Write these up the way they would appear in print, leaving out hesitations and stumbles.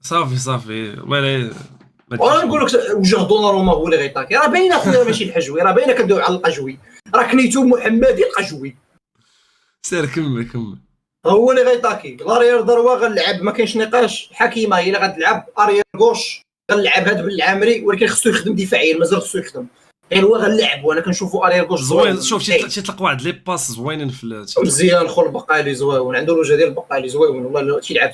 صافي والله لا ما وانا نقول لك وجه دوناروما هو اللي غيطاكي، راه باينه خويا ماشي الحجوي، راه باينه كندوي على القجوي، راه كنيتو محمدي القجوي سير كمل. هو اللي غيطاكي. لاريير دروا غنلعب ما كاينش نقاش، حكيمه هي اللي غتلعب اريير غوش، غنلعب هذا بالعامري، ولكن خصو يخدم دفاعيا، مازال خصو يخدم، غير هو غنلعب وانا كنشوفو اريير غوش زوين. شوف تيطلق واحد لي باس زوينين في مزيان. خو البقالي زوين، عنده الوجه ديال البقالي زوين والله، تيلعب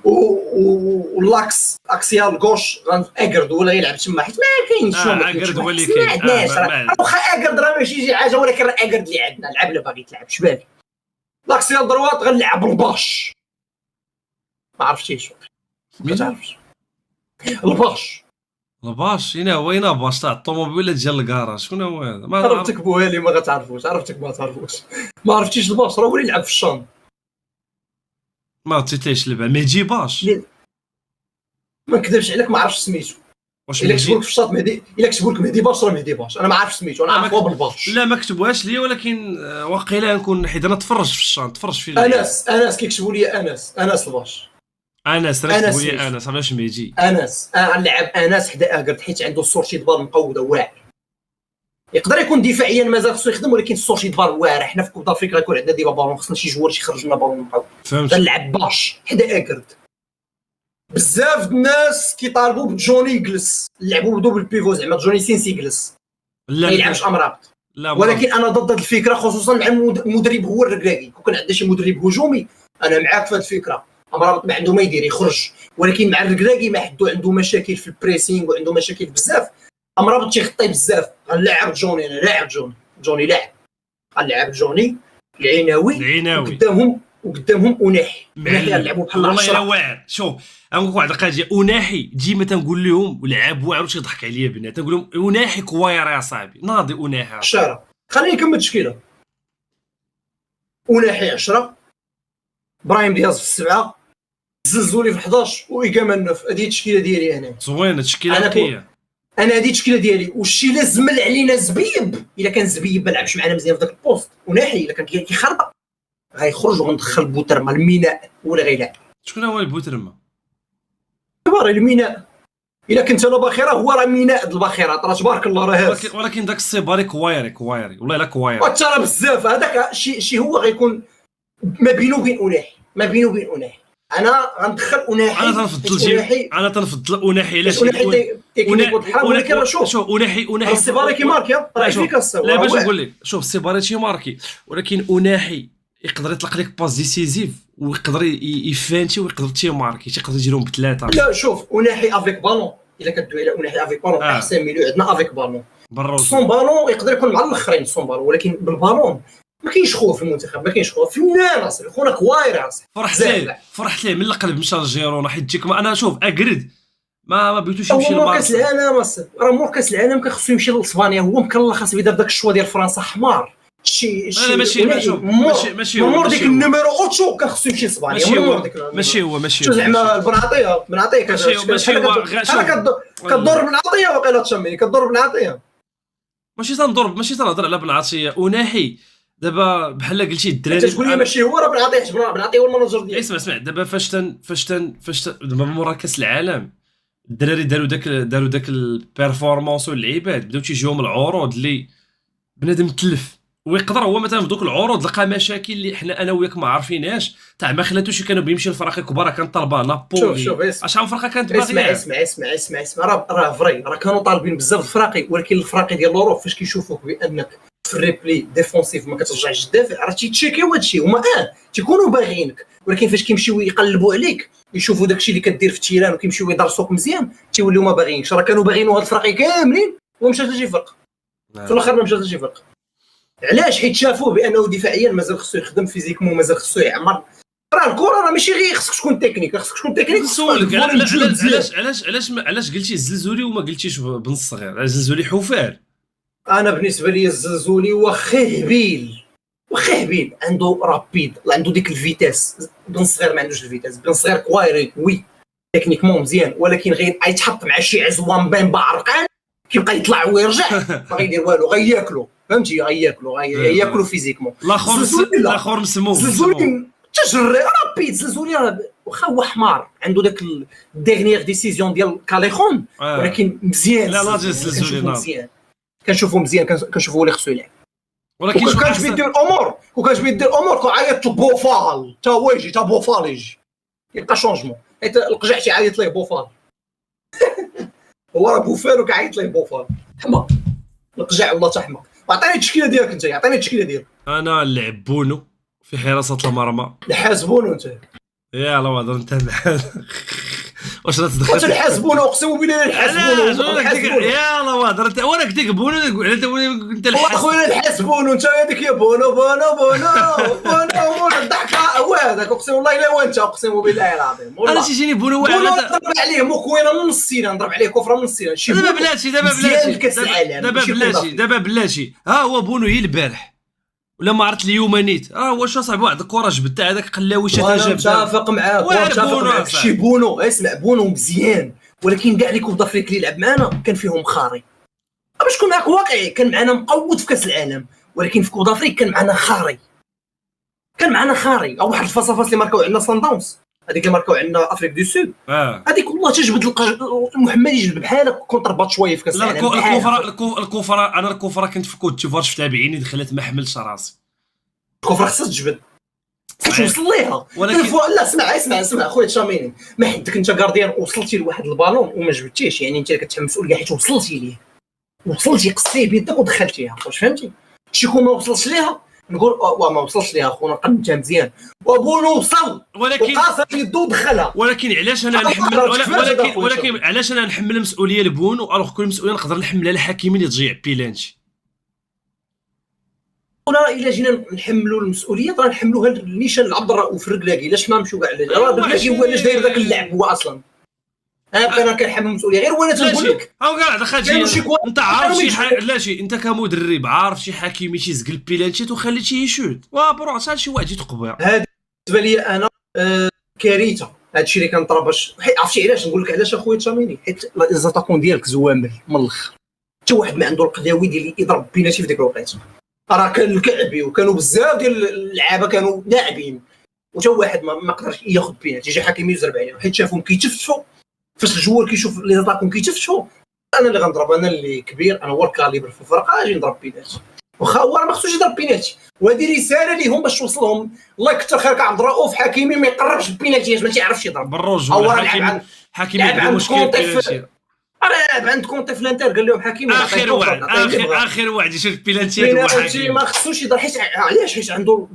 واللاكس اكسيال غوش اكرد ولا يلعب تما، حيت ما كاينش اكرد هو اللي كاين. ما عندناش واخا اكرد راه ماشي شي حاجه، ولكن راه اكرد اللي عندنا لعب لا باغي تلعب شبالي. لاكسيال دروات غنلعب الباش، ما عرفتيش ما تعرفش الباش هنا هو هنا باش تاع الطوموبيل ولا ديال الكراج، شكون هو هذا؟ ما عرفتك بوالي ما غتعرفوش، عرفتك ما تعرفوش، ما عرفتيش الباش راه هو اللي يلعب في الشام، ما عرفتيش لعب مهدي باش. ما نكذبش عليك ما عرفتش سميتو. واش الا كتبوا لك في الشاط مهدي، الا كتبوا لك مهدي باش راه مهدي باش، انا ما عرفتش سميتو، انا عارفو بالباش. لا ما كتبوهاش ليا، ولكن واقيلا نكون حيت انا تفرج في الشام، تفرج في انس كيكتبوا لي انس الباش، انس راه كتبوا لي انس علاش مهدي انس. غنلعب انس حدا اكرد حيت عنده السورشي دبار مقوده واعر، يقدر يكون دفاعيا مازال خصو يخدم، ولكن السورشي دبار واعر. حنا في كوب دافريك غيكون عندنا ديما بالون، خصنا شي جوار يخرج لنا بالون مقود. فهمت. غنلعب باش حدا اكرد. بزاف الناس كيطالبوا بجوني يجلس، لعبوا بدوبل بيفو زعما جوني سينسي يجلس ما يلعبش امرابط، ولكن انا ضد هذه الفكره، خصوصا مع المدرب هو الركراكي. كون عندنا شي مدرب هجومي انا معاك في هذه الفكره، امرابط ما عنده ما يدير يخرج، ولكن مع الركراكي ما حدو عنده مشاكل في البريسينغ وعنده مشاكل بزاف، امرابط تيخطي بزاف. غنلعب جوني، انا لاعب جوني لاعب، غنلعب جوني العناوي وقدامهم اناحي يلعبوا بحال والله الا واعر. شوف نقول واحد القضيه، اناحي ديما تنقول لهم ولعب واعر واش يضحك عليا بنات، تنقول لهم اناحي كواير يا صاحبي، ناضي اناحي الشارع. خليني نكمل التشكيله. اناحي 10، برايم دياز في 7، زلزولي في 11 وايكاما النف. هذه التشكيله ديالي انا زوينه التشكيله نقيه. انا هذه التشكيله ديالي. والشي اللي زمل علينا زبيب، الا كان زبيب ما لعبش معنا مزيان في ذاك البوست، وناحي الا كان كيخربق غيخرج وندخل بوترما الميناء ولا غيلعب. شكون هو البوترما؟ كبار الميناء. الا كنت انا باخره هو راه ميناء الباخرات، راه تبارك الله راه هاز. ولكن داك السيباري كوايري والله الا كوايري وترى بزاف. هذاك شي هو غيكون ما بينه وبين اناحي. انا غندخل اناحي. انا تنفضل اناحي. علاش؟ ولكن شوف اناحي السيباري كيماركي راه فيكاس. لا باش نقول لك، شوف السيباري تيماركي، ولكن اناحي يقدر يطلق لك باس ديسيزيف ويقدر يفانتي ويقدر تيماركي، تيقدر يديرهم بثلاثه. لا شوف اناحي افيك بالون، الا كدوي على اناحي افيك بالون احسن ميلو عندنا افيك بالون. سون بالون يقدر يكون مع الاخرين سون بالون، ولكن بالبالون ما كاينش خوف في المنتخب، ما كاينش خوف في الناس. خونا كواير فرحت ليه من القلب مشى لجيرونا، حيت تجيك انا شوف اكرد ما بغيتوش يمشي للمارس. كاس العالم راه مور كاس العالم كان خصو يمشي لاسبانيا، هو مكلخص بدار داك الشوا ديال فرنسا حمار. انا ماشي مور ديك النيميرو 8 كان خصو يمشي لاسبانيا. ماشي شو زعما بنعطيه ماشي هو كدور بنعطيه واقيلا تشمي كدور بنعطيه. ماشي تنهضر على بنعطيه اناحي. دابا بحال قلتي الدراري تقول لي ماشي هو، راه بنعطيه هو المانجر ديالو. اسمع دابا فاش دابا مورا كاس العالم الدراري داروا داك البيرفورمانس واللعيبات بداو تيجيهم العروض اللي بنادم تلف، ويقدر هو مثلا في دوك العروض لقى مشاكل اللي حنا انا وياك ما عارفينهاش، تاع ما خلاتوش كانوا بيمشيو لفرق كبار. كان طالبه نابولي اشحال فرقه كانت باغيه. اسمع راه فري، راه كانوا طالبين بزاف الفراقي، ولكن الفراقي ديال لوروب فاش كيشوفوك بانك في الريبلي ديفونسيف ما كترجعش تدافع، راه تيتشيكيو هادشي هما تيكونوا باغيينك، ولكن فاش كيمشيو يقلبوا عليك يشوفوا داكشي اللي كدير في التيران وكيمشيو يدرسوك مزيان تيوليو ما باغيينكش. راه كانوا باغينو هاد الفراقي كاملين ومشات لشي فرق في الاخر، ما مشات لشي فرق. علاش؟ حيت شافوه بانه دفاعيا مازال خصو يخدم، فيزيكمون مازال خصو يعمر. راه الكره راه ماشي غير خصك تكون تكنيك، خصك تكون تكنيك. نسولك علاش قلتي الزلزولي وما قلتيش بن الصغير؟ الزلزولي حفار. انا بالنسبه لي الزلزولي واخا هبيل عنده رابيد، عنده ديك الفيتاس. بن الصغير ما عندوش الفيتاس. بن الصغير كوايري وي تكنيكمون مزيان، ولكن غير غيتحط مع شي عزوان بين عرقان كيبقى يطلع ويرجع ما غيدير والو، غياكلو فهمتي، غياكلو فيزيكمون. الاخر مسموم زلزولي تجري رابيد. زلزولي واخا هو حمار عنده داك الديغنيير ديسيزيون ديال كاليخون ولكن مزيان. لا ناضي الزولي مزيان كنشوفو مزيان كنشوفو اللي خصو يلعب. ولكن شو كانش بيدير الامور كيعيط بوفال تا هو يجي تا بوفال يجي يلقى شونجمون حيت القجع تيعيط ليه بوفال هو راه بوفال وكيعيط ليه بوفال حماق القجع والله تا حماق. عطيني التشكيله ديالك انت عطيني التشكيله ديالك. انا نلعب بونو في حراسه المرمى. الحاس بونو انت يلا هضر انت معاه واش راه تدخل قلت الحاس بونو اقسم بالله الحاس بونو يلا هضر انت وانا قلت لك بونو انت الحاس خويا الحاس بونو انت هذيك يا بونو الضحكه هو هذاك اقسم بالله الا هو انت اقسم بالله العظيم انا تيجيني بونو واحد نضرب عليه مكوينه من السيره نضرب عليه كفره من السيره دابا بلاتي ها هو بونو هي البارح ولا ما عرفت اليوم نيت واش صاحبي واحد الكره جبد تاع هذاك قلاوي انا متفق معاك شي بونو اسمع بونو مزيان ولكن كاع اللي كوب دافريك اللي لعب معنا كان فيهم خاري باش نكون معاك واقعي كان معنا مقود في كاس العالم ولكن في كوب دافريك كان معنا خاري او واحد الفاصافاس اللي ماركاو عندنا صن داونز هذيك اللي ماركاو عندنا افريك دو سود هذيك والله تجبد محمد يجبد بحالك كونترباط شويه في كاس العالم. الكوفره انا الكوفره كنت في كوت تيفوار شفتها بعيني دخلت ما حملتش راسي. الكوفره خصها تجبد توصل ليها ولكن لا اسمع خويا تشاميني ما حدك انت غارديان وصلتي لواحد البالون وما جبدتيش يعني انت كتحمل مسؤوليه حيت وصلتي ليه قصتيه بيدك ودخلتيها واش فهمتي شي كون ما وصلش ليها نقول ما وصلش ليها خونا قدمتها مزيان وبونو وصل ولكن قاصر يدو دخلها ولكن علاش انا نحمل ولكن علاش انا نحمل المسؤوليه لبونو الوغ كل المسؤوليه نقدر نحملها لحكيمي اللي تضيع بيلانتي. ولا الا جينا نحملوا المسؤوليه راه نحملوها لنيشان العبد الرؤوف الركلاكي علاش ما نمشيو كاع راه الركلاكي هو علاش داير داك اللعب هو اصلا انا كنحمل المسؤوليه غير وانا تنقول لك هاو كاع دخلتي انت عارف شي لا شي انت كمدرب عارف شي حكيمي تيزقل بيلانتي وخليتيه يشوت وبرو حتى شي واحد يتقبل. هذه بالنسبه لي انا كارثه هادشي اللي كنطرا باش عرفتي علاش نقول لك علاش اخويا تشاميني حيت الزاتاكون ديالك زوامل من الاخر حتى واحد ما عنده القداوي ديال يضرب بيناتي في ديك الوقيته راه كان الكعبي وكانوا بزاف ديال اللعابه كانوا لاعبين وتا واحد ما قدرش ياخذ بيناتي جا حكيمي يزرب عليهم حيت شافهم كيتفتفوا فاش الجوار كيشوف لي زاتاكون كيتفتفوا انا اللي غنضرب انا اللي كبير انا هو الكاليبر في الفرقه اجي نضرب بيناتي واخا هو راه ما خصوش يضرب بيناتي وهذه رساله ليهم باش توصلهم الله يكثر خيرك عبد الرؤوف حكيمي ما يقربش البيناتيات ما تيعرفش يضرب بالرجل حكيمي عنده مشكل بيناتي راه عندكم طفل انتر قال لهم حكيمي اخر واحد يشوف بيناتيات هو حكيمي ما خصوش يضرب حيت عنده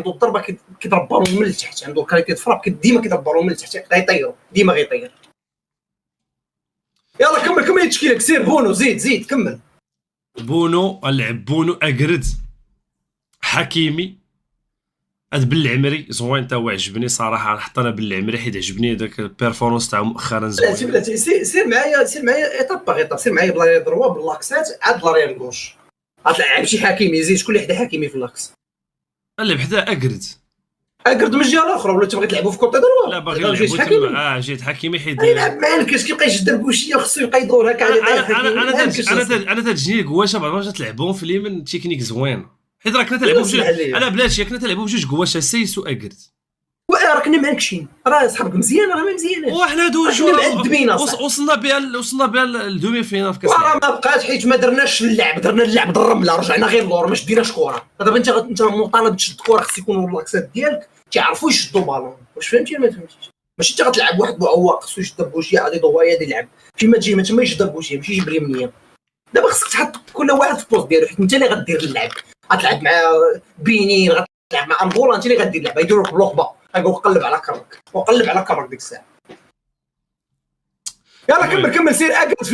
الضربه كيضرب بالون من التحت عنده كاليتي فراب ديما كيضرب بالون من التحت غيطيروا ديما غيطير. يلا كمل التشكيله سير بونو زيد كمل. بونو نلعب بونو اكرد حكيمي هاد بالعمري زوين تا هو عجبني صراحه نحط انا بالعمري حيت عجبني داك البيرفورمانس تاعو مؤخرا زوين. بلاتي سير معايا ايطاب باغ ايطاب سير معايا بلا دروا باللاكسات عاد لا ريال غوش غتلعب شي حكيمي يزيد شكون اللي حدا حكيمي في اللاكس نلعب حدا اكرد من الجهه الاخرى ولا تبغي تلعبوا في كوطه دروا لا باغي نلعبوا جيت حكيمي حيت يلعب معاك كيبقى يشد البوشيه خصو يبقى يدور هكا انا تجيني كواشا بعد ما تلعبهم في اليمن تكنيك زوين حيت راه كنا تلعبوا بجوج انا بلاتي كنا تلعبوا بجوج كواشا سيس واكرد راه كنا معكشين راه صحابك مزيان راه ما مزياناش وحنا دوج وصلنا بها للدومي فينال في كاس العالم راه ما بقات حيت ما درناش اللعب درنا اللعب الرمله رجعنا غير اللور ما شديناش كره دابا انت مطالب تشد كره خص يكونوا اللاكسات ديالك تيعرفوا يشدوا بالون واش فهمتي ما فهمتيش ماشي انت غتلعب واحد معوق خصو يشد البوشيه غادي ضوايا غادي يلعب فيما تجي ما تما يشد البوشيه ماشي يجيب اليمنيه دابا خصك تحط كل واحد في البوست ديالو حيت انت اللي غدير اللعب غتلعب مع بينين غتلعب مع انغولا انت اللي غدير اللعب يديروا لك بلوك با غنقول قلب على كرك ديك الساعه. يلا كمل سير اقرد في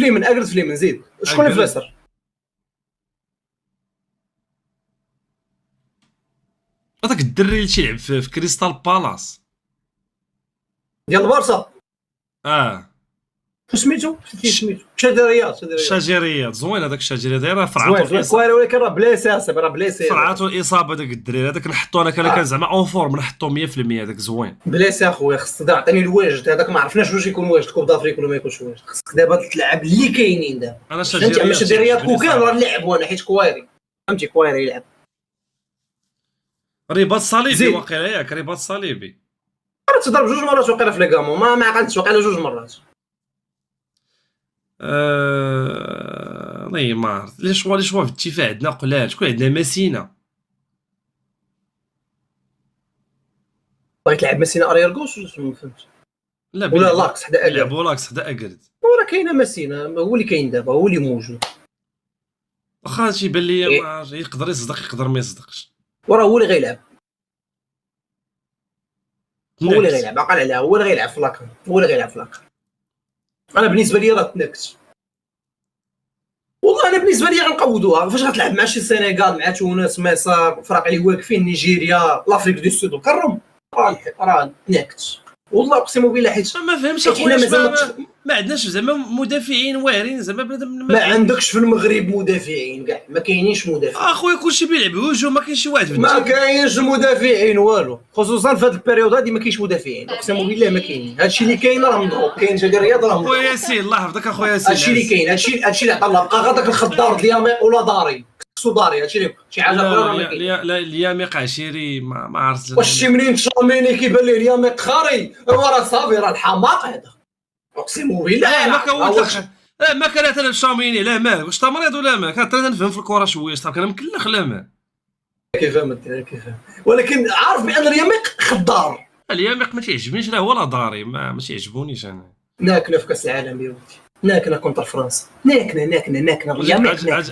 اليمن زيد شكون اللي في اليسار هذاك الدري اللي تيلعب في كريستال بالاس ديال البارسا سميتو شجريات زوين هذاك الشجريات راه فرعاتو الاصابه ولكن راه بليسي فرعاتو الاصابه داك الدري هذاك نحطو انا كان زعما اون فورم نحطو 100% هذاك زوين بليسي اخويا خصك تعطيني الواجد هذاك ما عرفناش واش يكون واجد كوب دافريك ولا ما يكونش واجد خصك دابا تلعب اللي كاينين دابا انا شجريات كوكان راه نلعب وانا حيت كوايري فهمتي كوايري يلعب رباط صليبي واقيلا ياك رباط صليبي تضرب جوج مرات وقيله في لي كامون، ما عقلتش وقيله جوج مرات. نيمار لي شوا في الدفاع عندنا قلال، شكون عندنا ماسينا بغيت تلعب ماسينا اريير غوش ما فهمتش. لا ولا لاكس حدا اكرد، لعبوا لاكس حدا اكرد، وراه كاينه ماسينا هو اللي كاين دابا، هو اللي موجود. واخا تيبان لي ما يقدر يصدق يقدر ما يصدقش، وراه هو اللي غيلعب، هو اللي غيلعب، عقل عليها، هو اللي غيلعب في لاكر، هو اللي غيلعب في لاكر. انا بالنسبه لي راه تنكت والله. انا بالنسبه لي غنقودوها. فاش غتلعب مع شي السنغال، مع تونس، مصر، فرق اللي واقفين، نيجيريا، لافريك دو سود وكرم، راه تنكت والله اقسم بالله. حيت ما فهمتش اخويا، ما عندناش زعما مدافعين واعرين زعما بنادم. ما عندكش في المغرب مدافعين كاع، ما كاينينش مدافعين اخويا، كلشي بيلعب هجوم، ما كاينش شي واحد في ما كاينش مدافعين والو، خصوصا في هذه البيريود هذه ما كاينش مدافعين اقسم بالله ما كاين. هادشي اللي كاين راه مضروب، كاين جا الرياضه راه خويا ياسين الله يحفظك اخويا ياسين. هادشي اللي كاين، هادشي اللي عطا الله. بقى غير داك الخضار ديال ولا داري كسو داري، هادشي اللي شي حاجه اخرى راه ما كاين. لا الياميق عشيري ما عرفت واش شي منين تشاميني كيبان ليه الياميق خاري، هو راه صافي، راه الحماق هذا اقسم بالله. ما كنوضحش ما كان انا الشاميني لا مال، واش تا مريض ولا ما كان نفهم في الكره شويه، صافي كان مكلخ لا ما كيف فهمت، ولكن عارف بان الياميق خضار. الياميق ما تيعجبنيش، لا ولا داري ما تيعجبونيش انا. ناكنا في كاس العالم يا ولدي، ناكنا كونتر فرنسا، ناكنا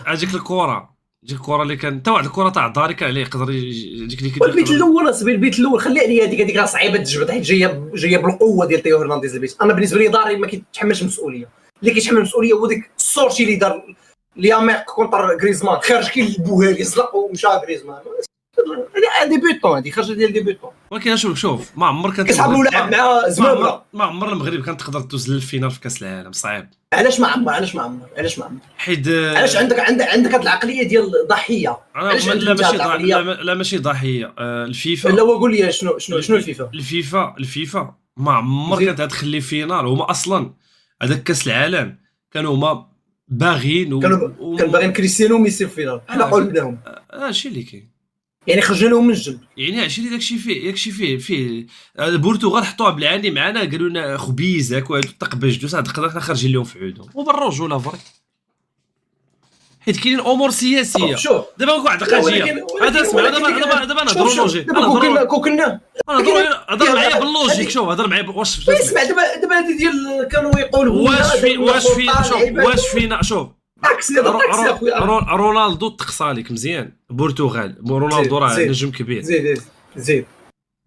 اجيك الكره، ديك الكره اللي كان تا واحد الكره تاع داري كان عليه يقدر يجيك ديك البيت الاول اصاحبي، البيت الاول خلي عليا هذيك راه صعيبه تجبد، حيت جايه بالقوه ديال تيو هرنانديز البيت. انا بالنسبه لي داري ما كيتحملش المسؤوليه، اللي كيتحمل المسؤوليه هو ديك السورتي اللي دار لياميق كونتر غريزمان، خرج كيلبوها لي زلق ومشى غريزمان. هذه بيتون، هذه خرجه ديال دي بيتون. ولكن شوف ما عمر كان كتحب لعب مع زمامره، ما عمر المغرب كانت تقدر توصل للفينال في كاس العالم، صعيب. علاش ما عمر حيت علاش عندك هاد العقليه ديال ضحيه. لا ماشي ضحيه. الفيفا لا وقول لي شنو الفيفا ما عمر كانت تخلي فينال. هما اصلا هذاك كاس العالم كانوا هما باغيين كانوا باغيين كريستيانو وميسي في الفينال، حنا قلناهم هادشي اللي كاين، يعني خرجنا لهم من الجنب. يعني هادشي داكشي فيه البرتغال حطوها بالعاني معنا، قالوا لنا خبيزك وهادو تقبجدو، نقدر حنا خارجين لهم في عودهم وبالرجوله فري، حيت كاينين امور سياسيه. دابا نقول واحد القضيه، هذا اسمع، دابا نهضروا لوجيك، كنا هضر معايا باللوجيك. شوف هضر معايا واش اسمع، دابا هذه ديال كانوا يقولوا واش فينا شوف تاكسي اخويا. رونالدو تقصى لك مزيان، البرتغال رونالدو راه نجم كبير. زيد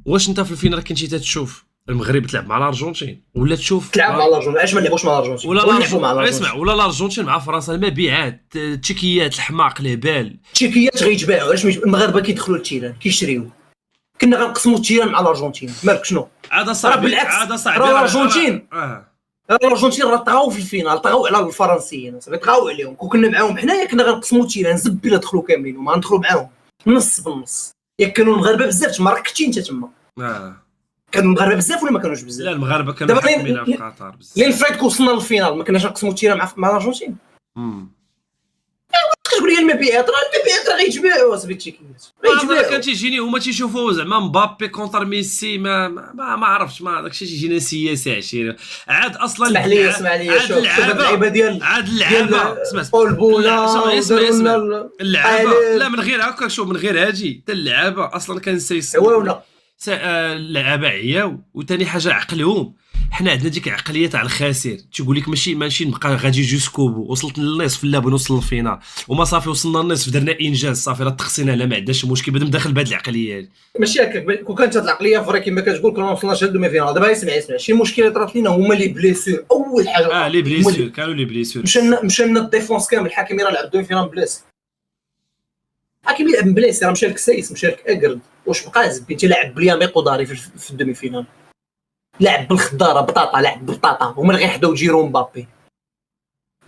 واش انت في الفينال كنتي تشوف المغرب تلعب مع الارجنتين ولا تشوف تلعب مع الارجنتين؟ علاش ما نلعبوش مع الارجنتين ولا نلعبوا مع الارجنتين؟ اسمع، ولا الارجنتين مع فرنسا، المبيعات التشيكيات الحماق الهبال، التشيكيات غيتباعوا. علاش المغاربه كيدخلوا للتيران كيشريو؟ كنا غنقسموا التيران مع الارجنتين، مالك شنو؟ عاد صعب، بالعكس الارجنتين راه طغاو في الفينال، طغاو على الفرنسيين، صافي طغاو عليهم. كنا معاهم حنايا كنا غنقسموا التيران زبيله، دخلوا كاملين وما غندخلوا معاهم نص بالنص. ياك كانوا المغاربه بزاف تما، راك كنتي انت تما. كانوا المغاربه بزاف ولا ما كانوش بزاف؟ لا المغاربه كانوا حاكمين في قطر بزاف. لين فريد وصلنا للفينال ما كناش نقسموا التيران مع الارجنتين. كتقول لي المبيعات راه غيتباعوا اصاحبي التشيكيات، غيتباعوا. كان تيجيني هما تيشوفوا زعما مبابي كونتر ميسي، ما عرفتش، ما داكشي تيجينا سياسي عشيره. عاد اصلا اسمع لي شوف اللعيبه ديال اسمع بولبولا اللعابه، لا من غير هكا، شوف من غير هادي حتى اللعابه اصلا كان ولا اللعابه عياو. وثاني حاجه عقلهم، حنا عندنا ديك العقليه تاع الخاسر، تيقول لك ماشي نبقى غادي جوسكو بو، وصلت للنصف لا بنوصل للفينال وما صافي وصلنا للنصف درنا انجاز صافي راه تقصينا، لا ما عندناش مشكل. بدا داخل بهذه العقليه هذه ماشي هكاك. كون كانت هذه العقليه فري كما كتقول كنا وصلنا للدومي فينال. دابا اسمع شي مشكله طرات لينا هما لي بليسور. اول حاجه لي بليسور، كانوا لي بليسور. مشينا الديفونس كامل. الحكيمي راه لعب الدومي فينال بلاس، الحكيمي لعب بلاس، راه مشى لك سايس، مشى لك اكرد. واش بقى زبي تيلعب بلياميق وداري في الدومي فينال، لعب بالخضاره بطاطا، لعب بالبطاطا. هما اللي غيحداو جيرو مبابي،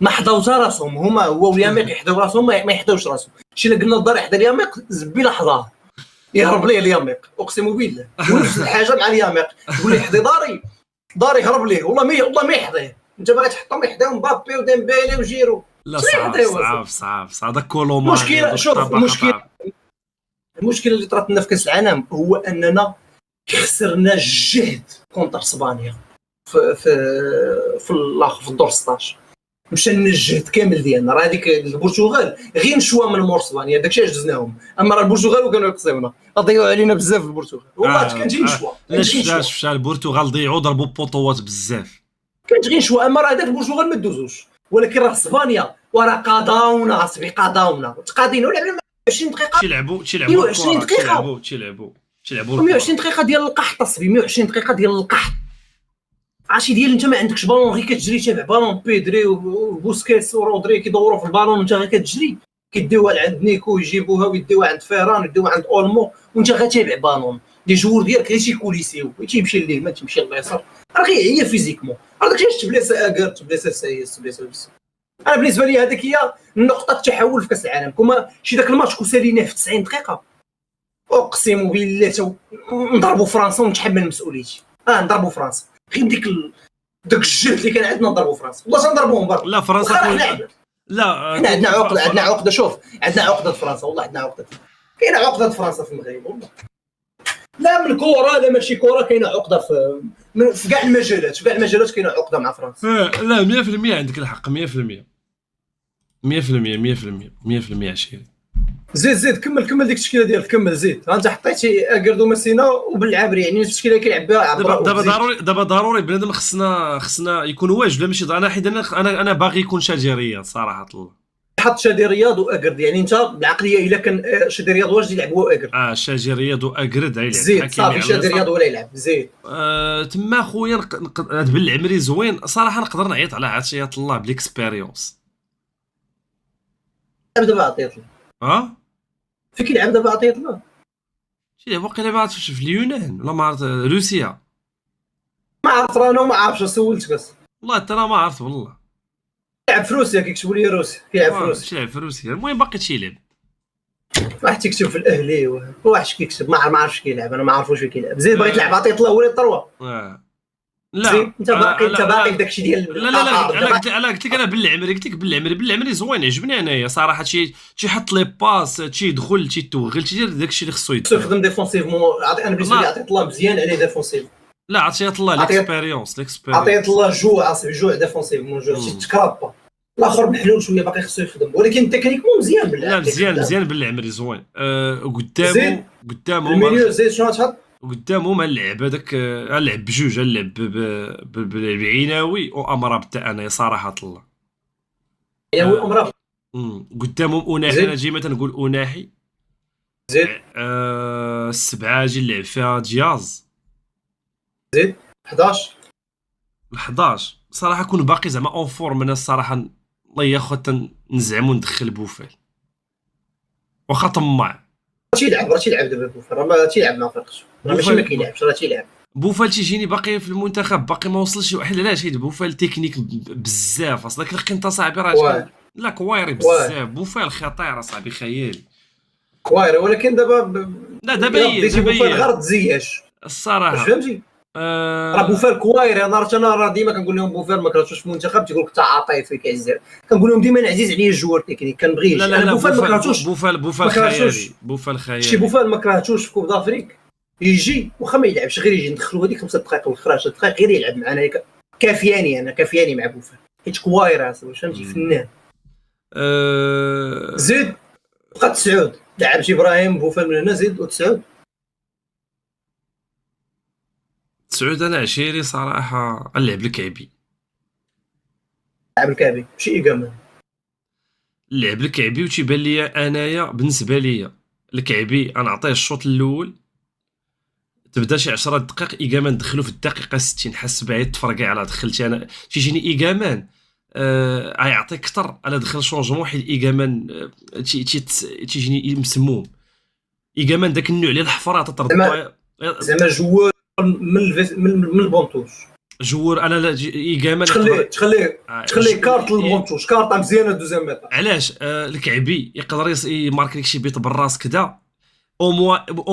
ما حداو حتى راسهم. هما هو والياميق يحداو راسهم، ما يحداوش راسهم. شي اللي قلنا الدار يحدا الياميق زبي لحظه يهرب ليه الياميق، اقسم بالله. ونفس الحاجه مع الياميق، تقول لي يحدي داري يهرب ليه، والله ما يحديه. انت باغي تحطهم يحداو مبابي وديمبيلي وجيرو. لا صعب هذاك كولومان. المشكله اللي طرات لنا في كاس العالم هو اننا خسرنا الجهد كونتر اسبانيا في الدور 16 مشى لنا الجهد كامل ديالنا. راه هذيك البرتغال غير نشوى من مور اسبانيا داكشي جزناهم، اما راه البرتغال كانوا يقصيونا ضيعوا علينا بزاف البرتغال والله كانت غير نشوى. علاش البرتغال ضيعوا ضربوا بوطوات بزاف كانت غير نشوى، اما راه داك البرتغال ما دوزوش، ولكن راه اسبانيا وراه قضاونا اصاحبي قضاونا تقاضينا ولعبنا 20 دقيقه تيلعبوا 120 دقيقه تيلعبوا 120 دقيقه ديال القحط اصاحبي 120 دقيقه ديال القحط. عرفتي ديال انت ما عندكش بالون غير كتجري تابع بالون بيدري وبوسكيتس ورودري كيدوروا في البالون وانت غير كتجري كيديوها لعند نيكو يجيبوها ويديوها عند فيران ويديوها عند اولمو وانت غتابع بالون. لي جوور ديالك غير تيكوليسيو تيمشي لليمين تيمشي لليسار راه غير هي فيزيكمون. راه داكشي علاش تبلاصه اكر تبلاصه سايس تبلاصه. انا بالنسبه لي هذيك هي نقطه التحول في كاس العالم. كما شي داك الماتش كون ساليناه في 90 دقيقه اقسم بالله نضربوا فرنسا ونتحمل مسؤوليتي. نضربوا فرنسا غير داك الجهد اللي كان عندنا نضربوا فرنسا والله تنضربوا برا. لا فرنسا لا حنا عندنا عقده شوف عندنا عقده فرنسا والله عندنا عقده. كاينه عقده فرنسا في المغرب والله لا من كره لا ماشي كره كاينه عقده في كاع المجالات في كاع المجالات كاينه عقده مع فرنسا. لا 100% عندك الحق 100% 100% عشيري. زيد كمل ديك التشكيله ديالك كمل زيد. انت حطيتي اكردو مسينا وبالعابري يعني نفس التشكيله اللي كيلعب بها دابا ضروري بنادم خصنا يكون واجد. لا ماشي انا حيت انا باغي يكون شادي رياض صراحه الله. حط شادي رياض واكرد يعني انت بالعقليه الا كان شادي رياض واجد يلعب هو اكرد. شادي رياض واكرد يلعب زيد صافي شادي رياض ولا يلعب زيد. تما خويا هاد بالعمري زوين صراحه نقدر نعيط على عطيه الله بالاكسبيريونس. دابا عطيت الله فين كيلعب دابا عطيت الله شي واقيلا ما عرفتش في اليونان ولا ما عرفت روسيا ما عرفت رانا وما عارفش سولتك بس والله حتى انا ما عرفت والله. يلعب في روسيا كيكتبوا لي روسيا كيلعب في روسيا يلعب في روسيا. المهم باقي تيلعب واحد تيكتب في الاهلي وواحد كيكتب ما عرفش كيلعب انا ما عرفوش فين كيلعب. زيد باغي تلعب عطيت الله ولا طروا لا انت باقي داكشي ديال لا قلت لك انا بالعمري قلت لك بالعمري زوين عجبني انايا صراحه. تيحط لي باس تيدخل تيتوغل تيدير داكشي اللي خصو يدير. يخدم ديفونسيفمون. انا بالنسبه لي عطيت الله مزيان عليه ديفونسيف. لا عطيت الله ليكسبيريونس عطيت الله جوع اصاحبي جوع ديفونسيفمون جوع تكرابا. الاخر محلول شويه باقي خصو يخدم ولكن تكنيكمون مزيان بالله. لا مزيان بالعمري زوين. قدامه الميليو زيد شنو تحط قدامه ما اللعب هذاك اللعب بجوج اللعب بالعيناوي وامراب تاع انا صراحه الله يعني هو امراب قدامهم اناحي. انا ديما تنقول اناحي زيد السبعه اجي نلعب فيها دياز زيد 11 صراحه كون باقي زعما اون فورم. انا الصراحه الله ياخذ نزعم وندخل بوفال واخا طماع تيلعب دابا بوفال راه تيلعب ما فرقش ماشي ما كيلعبش راه تيلعب. بوفال تيجيني باقي في المنتخب باقي ما وصلش واحد. علاش حيت بوفال تكنيك بزاف اصلا القنطه صاحبي راه لا كوايري بزاف. بوفال خطير اصاحبي خيالي كوايري ولكن دابا لا دابا بوفال غير تزياش الصراحه فهمتي. راه بوفال كوايري انا راه ديما كنقول لهم بوفال ما كرهتوش في المنتخب تيقول لك عاطي في كيعزر كنقول لهم ديما عزيز عليا الجوار تكنيك كنبغيه. لا بوفال ما كرهتوش بوفال خيالي شي بوفال ما كرهتوش في كوب دافريك يجي واخا ما يلعبش غير يجي ندخلوا هذيك 5 دقائق والاخر 10 دقائق غير يلعب معنا كافياني مع بوفال حيت كوايري فهمتي فنان. زيد بقى 9 لعب شي ابراهيم بوفال من هنا زيد و9 انا عشيري صراحه نلعب الكعبي. لعب الكعبي ماشي ايغامان لعب الكعبي وتيبان لي انايا بالنسبه لي الكعبي انا نعطيه الشوط الاول تبدا شي 10 دقائق ايغامان ندخلو في الدقيقه 60 حس بعيد تفرقع على دخلتي انا تيجيني ايغامان يعطي اكثر على دخل شونجمون حيت ايغامان تيجيني مسموم. ايغامان داك النوع اللي الحفره تطرد زعما جوار من البونطوش جوار. انا ايغامان تخليه كارت البونطوش كارطه مزيانه دوزيام ميطا. علاش الكعبي يقدر يمارك لك شي بيط بالراس كذا او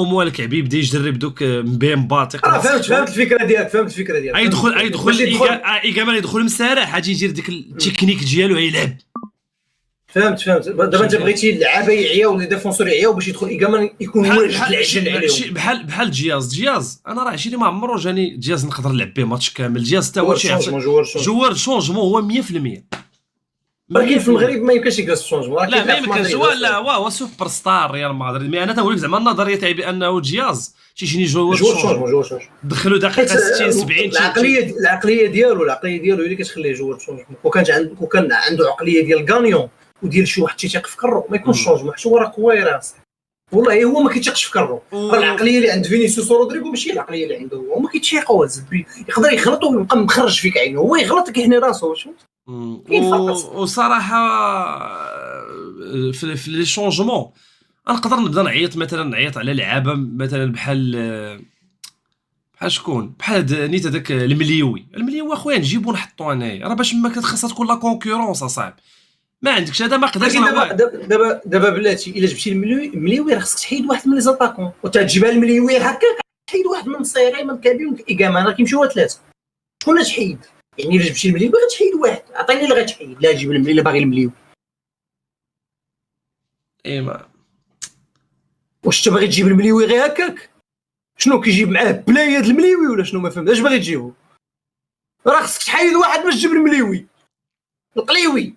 موا الكعبي بدا يجرب دوك مبيمبات. فهمت الفكره ديالك يدخل ايغامان يدخل مسارح غادي يدير ديك التكنيك ديالو يلعب فهمت دابا انت بغيتي اللعابه يعياو ولا ديفونسور يعياو باش يدخل ايكامان يكون واجد العجل عليهم. بحال جياز انا راه عشيري ما عمرو جاني جياز نقدر نلعب به ماتش كامل. جياز حتى هو جوار شونجمون هو 100%. ولكن في المغرب ما يمكنش يجلس في شونجمون. لا ما يمكنش. لا هو سوبر ستار ريال مدريد. مي انا تنقول لك زعما النظريه تاعي بانه جياز تيجيني جوار شونجمون دخلوا دقيقه 60 70. العقليه ديالو هي اللي كتخليه جوار شونجمون. وكان عنده عقليه ديال غانيون وديال شي واحد تيثيق في كرو ما يكونش شونجمون حيت هو راه كويراس. والله هو ما كيتيقش في كرو. العقليه اللي عند فينيسيوس ورودريغو ماشي العقليه اللي عنده هو. ما كيتيقوا يقدر يغلط ويبقى مخرج فيك عينه. هو يغلط كيحني راسو. وصراحه في لي شونجمون نقدر نبدا نعيط على لعابه مثلا بحال شكون بحال نيت هذاك المليوي اخويا نجيبو نحطو انايا راه باش ما خاصها تكون لا كونكورونس اصاحبي. ما عندكش هذا ما قدرش. دابا بلاتي الا جبتي المليوي راه خصك تحيد واحد من لي زاتاكون وتجيبها المليوي هكاك تحيد واحد من صيري من كابي من ايكامان راه كيمشيو ثلاثه. شكون تحيد يعني الا جبتي المليوي غتحيد واحد. عطيني اللي غتحيد. لا جيب المليوي الا باغي المليوي. ما واش انت باغي تجيب المليوي غير هكاك؟ شنو كيجيب معاه بلايد المليوي ولا شنو؟ ما فهمتش. اش باغي تجيبو؟ راه خصك تحيد واحد باش تجيب المليوي القليوي.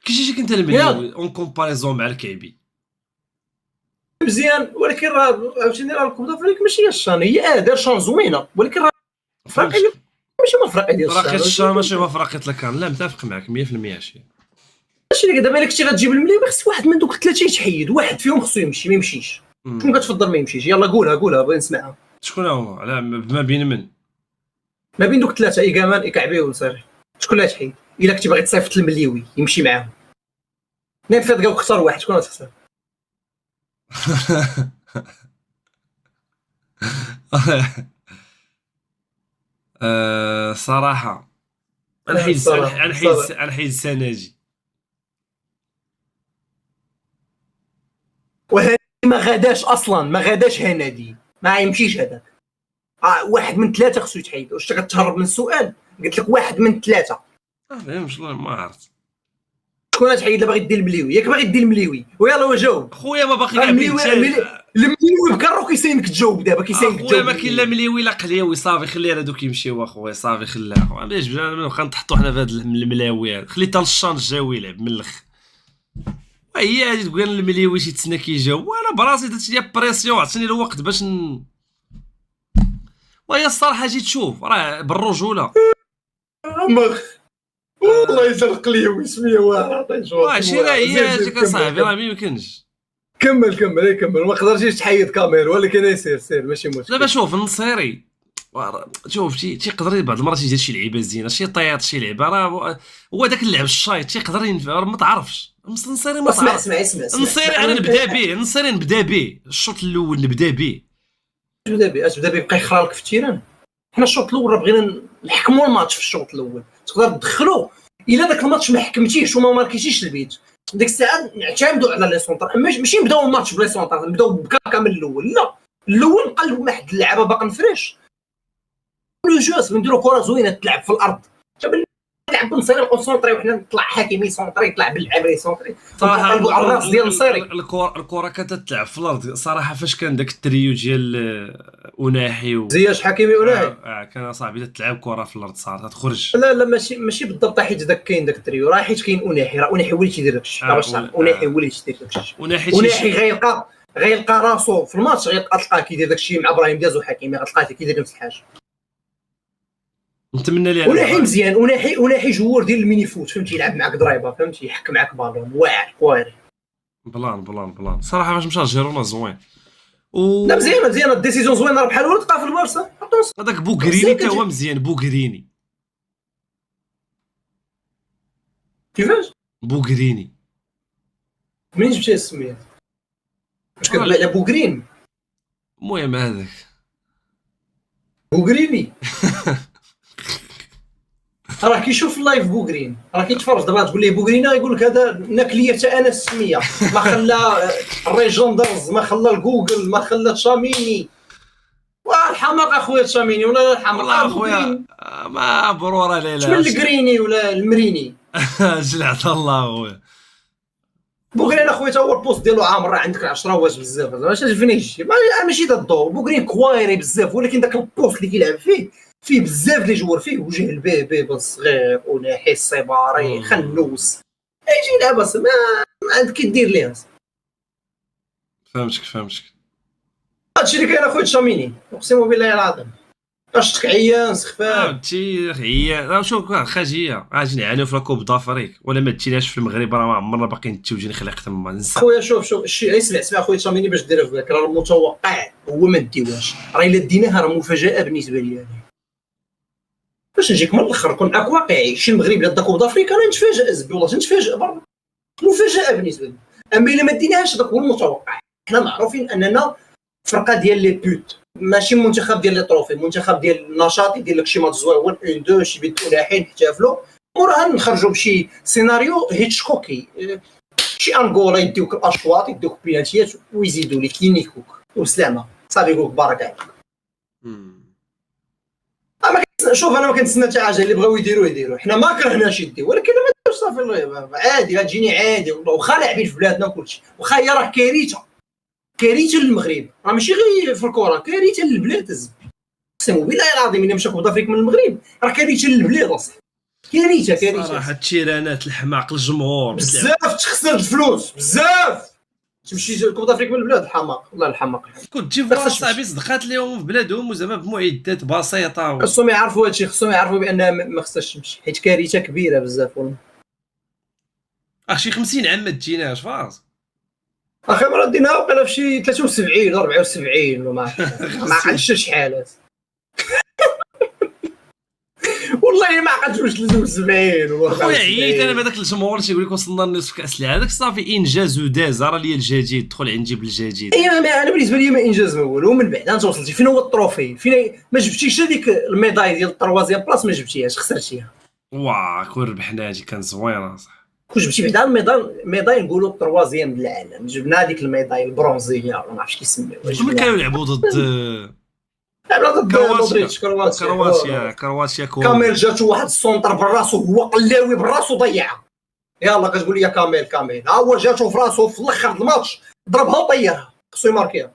كيجيك انت المليوي اون كومباريزون مع الكعبي مزيان. ولكن راه عاوتاني راه الكوب دافريك ماشي هي الشان. هي دار شان زوينه ولكن راه فرقيه ماشي مفرقه ديال الشان. فرقيه الشان ماشي مفرقه لكان. لا متفق معك 100% هادشي. ماشي اللي دابا الا كنتي غتجيب المليوي خص واحد من دوك الثلاثه يتحيد. واحد فيهم خصو يمشي ما يمشيش. شكون كتفضل ما يمشيش؟ يلا قولها بغي نسمعها. شكون هو؟ على ما بين من؟ ما بين دوك الثلاثه ايكامان ايكعبي ونصيري. شكون اللي تحيد الا كنتي باغي تصيفط المليوي يمشي معاهم؟ نفرض قالك اختار واحد شكون غتختار؟ صراحه انا حيد السناجي. وهذا ما غاداش اصلا. ما غاداش هنادي ما يمشيش هذاك. واحد من ثلاثه خصو يتحيد. واش كتهرب من السؤال؟ قلت لك واحد من ثلاثه. فهمتش ما عرفت شكون تحيد. الا باغي دير المليوي ياك باغي دير المليوي ويلا وجاوب خويا. ما باقي كاع المليوي بكرو كيسينك تجاوب دابا كيسينك تجاوب. خويا ما كاين لا مليوي لا قليوي. صافي خلي هذوك يمشيو اخويا. صافي خلاه. علاش نبقى نحطو حنا في هذا الملاوي هذا؟ خلي حتى الشان جاوي يلعب من الاخ. هي غادي تقول المليوي شي تسنى كيجاوب وانا براسي درت ليا بريسيون. عطيني الوقت باش وهي الصراحه جيت تشوف راه بالرجوله. والله يزرق لي ويسميه واحد. ماشي راه هي هذيك اصاحبي راه ما يمكنش. كمل ما قدرتيش تحيد كاميرا ولكن سير ماشي مشكل. دابا شوف النصيري شوف تيقدر بعض المرات يدير شي لعيبه زينه شي طياط شي لعبه راه هو داك اللعب الشايط تيقدر ينفع. ما تعرفش النصيري ما تعرف. اسمع النصيري انا نبدا به الشوط الاول نبدا به بقى يخرا لك في التيران. حنا الشوط الاول راه بغينا نحكموا الماتش في الشوط الاول. تقدر تدخلوا الا داك الماتش ما حكمتيش وما ماركيتيش البيت ديك الساعه نعتمدوا على لي سونطر. ماشي نبداو الماتش بلي سونطر نبداو بكاكا من الاول. لا الاول نقلبوا واحد اللعابه باقا نفريش لو جوس نديروا كره زوينه تلعب في الارض. نلعب بنصير كونسونطري وحنا نطلع حكيمي سونطري يطلع بالعبري سونطري. صراحه على الراس ديال النصيري الكره كانت تلعب في الارض. صراحه فاش كان داك التريو ديال اوناحي زياش حكيمي اوناحي كان صاحبي تلعب كره في الارض صارت تخرج. لا ماشي بالضبط. حيت داك كاين داك التريو راه حيت كاين اوناحي. راه اوناحي هو اللي تيدير داكشي. اوناحي هو اللي تيدير داكشي. اوناحي غيلقى راسو في الماتش غيلقى كيدير داكشي مع ابراهيم دياز وحكيمي غتلقاه كيدير نفس الحاجه. نتمنى ليه اوناحي مزيان. اوناحي جوار ديال الميني فوت فهمتي. يلعب معاك ضريبه فهمتي. يحك معاك بالون واعر كويري بلان صراحه فاش مشى جيرونا زوين لا مزيان الديسيزيون زوينه. راه بحال هو تلقى في البارسا. هذاك بوغريني حتى هو مزيان. بوغريني كيفاش بوغريني منين جبتي السميه؟ واش كتبان على بوغرين؟ المهم هذاك بوغريني راه كيشوف اللايف بوغرين. راه كيتفرج دابا تقول ليه بوغرينا يقول لك هذا ناكليه حتى انا السميه. ما خلى الريجوندرز ما خلى الجوجل ما خلى تشاميني. والحماق اخويا تشاميني ولا الحماق اخويا ما بروره ليله. شمن الكريني ولا المريني جلعت الله خويا. بوغرين اخويا تا هو البوست ديالو عامر، راه عندك 10 واش بزاف ماشي فينيش، ماشي ضد الدور. بوغرين كوايري بزاف، ولكن داك البوست اللي كيلعب فيه بزاف اللي جوار فيه، وجه البيبي بالصغير وناحي الصباري خنوس يجي يلعب ما عندك كيدير ليها. فهمتك. هادشي اللي كاين اخويا تشاميني، اقسم بالله العظيم. عشتك عيان سخفان عرفتي عيان. شوف خاجيه غادي نعانيو في لاكوب دافريك، ولا ما تجيناش في المغرب، راه ما عمرنا باقي نتوجين خليق تما ننسى. خويا شوف الشيء اسمع اخويا تشاميني باش ديرها في بالك، راه المتوقع هو ما ديوهاش، راه الا ديناها راه مفاجاه بالنسبه لي. باش نجيك من الاخر كون معاك واقعي، شي المغرب اللي دا كوب دافريكا راه نتفاجئ زبي والله نتفاجئ برا، مفاجاه بالنسبه لي. اما الا ما ديناهاش هذاك هو المتوقع. حنا معروفين اننا فرقه ديال لي بوت، ماشي منتخب ديال لي تروفي، منتخب ديال النشاط يدير لك شي ماتش زوين 1 2 شي بيتو لاحين نحتفلوا، وراها نخرجوا بشي سيناريو هيتشكوكي، شي انغولا يديوك الاشواط يديوك بيناتيات ويزيدوا لك ينيكوك وسلامه صافي يقولك بارك عليك. شوف انا ما كنتسنى حتى حاجه، اللي بغاو يديروا حنا ما كرهناش يديو، ولكن ما ديروش صافي عادي غتجيني عادي واخا لاعبين في بلادنا وكلشي، واخا هي راه كارثه للمغرب، راه ماشي غير في الكره، كارثه للبلاد الزبي. اقسم بالله العظيم الا مشى كوب دافريك من المغرب راه كارثه للبلاد اصاحبي، كارثه صراحه التيرانات الحماق الجمهور بزاف تخسر الفلوس بزاف، تمشي كوب دافريك من البلاد الحماق والله الحماق. كنت تجيب صاحبي صدقات لهم في بلادهم وزعما بمعدات بسيطه خصهم يعرفوا هادشي، خصهم يعرفوا بان ما خصهاش تمشي حيت كارثه كبيره بزاف والله. شي 50 عام ما تجيناش فاز اخي مرة ديناها وقيلا في شي 73 ولا 74 ولا ما عرفتش شحال والله ما عقلتش واش 73 ولا خويا عييت انا بهذاك الجمهور تيقول لك وصلنا لنصف كاس العالم، داك صافي انجاز وداز، راه ليا الجديد دخل عندي بالجديد. انا بالنسبه لي ما انجاز ما والو، ومن بعد انت وصلتي فين هو التروفي، فين ما جبتيش هذيك الميداي ديال التروازيام بلاص، ما جبتيهاش خسرتيها. واه كون ربحنا هادي كان زوينه صح. كون جبتي بعدا الميداي نقولوا التروازيام ديال العالم، جبنا هذيك الميداي البرونزيه ولا ما عرفتش كيسميوها، ما كانوا يلعبوا ضد كرواتيا كامل جاتو واحد السونتر براسو هو قلاوي براسو ضيعها، يلا كتقول لي كامل ها هو جاتو في راسو في الاخر الماتش ضربها وطيرها، خصو يماركيها.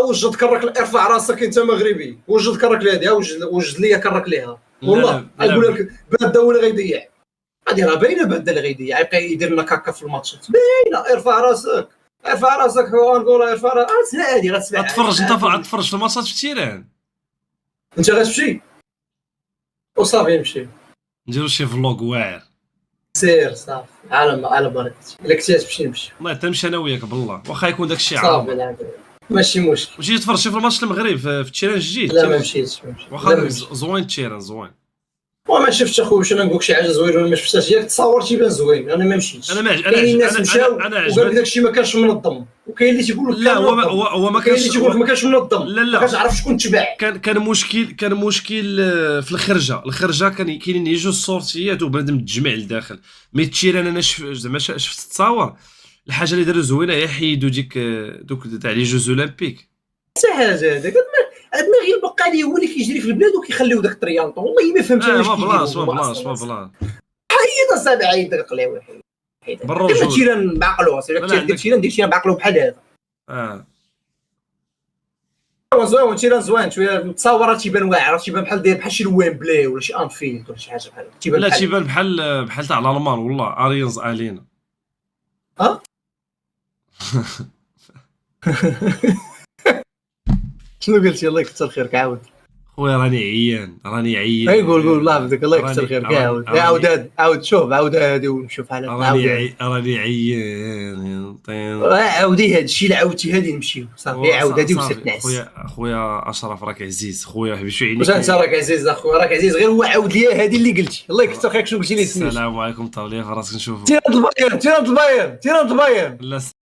وجد كرك ارفع راسك انت مغربي، وجد كرك لي هذه، وجد ليا كرك ليها والله. نقول لك بادا ولا غيضيع، هذه راه باينه بادا اللي غيضيع، يبقى يدير لنا كاكا في الماتشات باينه. ارفع راسك ونقول ارفع راسك هادي غتسمع. تفرج انت تفرج في الماتشات في التيران، انت غتمشي وصافي نمشي نديرو شي فلوق واعر سير صافي على بركتي، الا كنتي تمشي نمشي والله تمشي انا وياك بالله، واخا يكون داك الشيء صافي ماشي مشكل. وجيت تفرج في الماتش المغرب في التيران الجديد؟ لا ما مشيتش واخا زوين التيران زوين. وما شفتش اخويا، واش انا نقول لك شي حاجه زوينه ولا ما شفتهاش، ياك تصور تيبان زوين، انا ما مشيتش. كاين الناس مشاو وقال لك داكشي ما كانش منظم، وكاين اللي تيقول لك لا هو ما كانش، تيقول لك ما كانش منظم، لا ما كتعرف شكون تباع. كان مشكل في الخرجه كاينين يجوا الصورتيات وبنادم تجمع لداخل. مي التيران انا زعما شفت التصاور، الحاجه اللي داروا زوينه هي حيدوا دوك تاع لي جوز اولمبيك، حتى حاجه هذاك عندنا غير البقالي هو اللي كيجري في البلاد وكيخليو داك الطريانطون، والله ما فهمت واش ما بلاص حيد اصاحبي عيد داك القلاوي حيد كما تيران بعقلو، دير تيران بعقلو بحال هذا. زوين تيران زوين شويه متصور، تيبان واعر، تيبان بحال شي ويمبلي ولا شي انفيلد ولا شي حاجه بحال تيبان بحال تاع الالمان والله ارينز الينا. شنو قلتي؟ الله يكثر خيرك عاود. خويا راني عيان اي قول الله يبارك الله يكثر خيرك عاود شوف هادي ونشوف حالك. راني عيان عاودي هاد الشيء اللي عاودتي هادي نمشيو صافي، عاود هادي وسير نعس. خويا اشرف راك عزيز خويا حبيبي شو عينيك. واش انت راك عزيز اخويا، راك عزيز غير هو عاود لي هادي اللي قلتي. الله يكثر خيرك شنو قلتي لي؟ السلام عليكم طالع راسك نشوفوا تيران البايرن. لا